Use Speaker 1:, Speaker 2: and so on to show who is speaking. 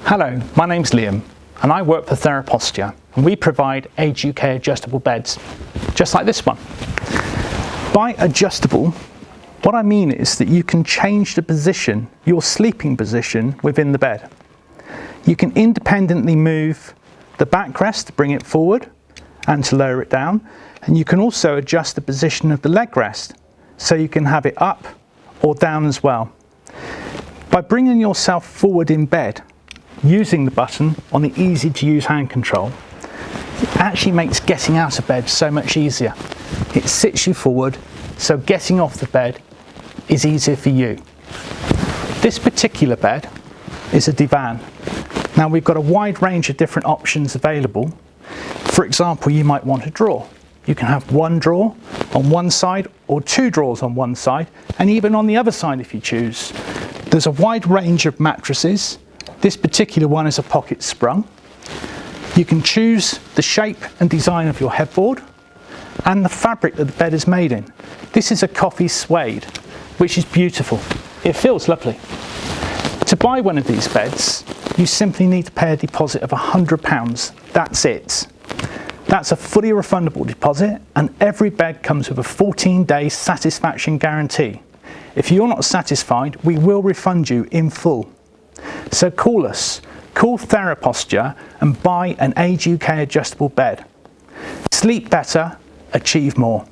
Speaker 1: Hello, my name's Liam and I work for Theraposture, and we provide Age UK adjustable beds, just like this one. By adjustable, what I mean is that you can change the position, your sleeping position within the bed. You can independently move the backrest to bring it forward and to lower it down, and you can also adjust the position of the leg rest so you can have it up or down as well. By bringing yourself forward in bed, using the button on the easy to use hand control, it actually makes getting out of bed so much easier. It sits you forward, so getting off the bed is easier for you. This particular bed is a Divan. Now we've got a wide range of different options available. For example, you might want a drawer. You can have one drawer on one side or two drawers on one side, and even on the other side if you choose. There's a wide range of mattresses. This particular one is a pocket sprung. You can choose the shape and design of your headboard and the fabric that the bed is made in. This is a coffee suede, which is beautiful. It feels lovely. To buy one of these beds, you simply need to pay a deposit of £100. That's it. That's a fully refundable deposit, and every bed comes with a 14-day satisfaction guarantee. If you're not satisfied, we will refund you in full. So call us, call Theraposture and buy an Age UK adjustable bed. Sleep better, achieve more.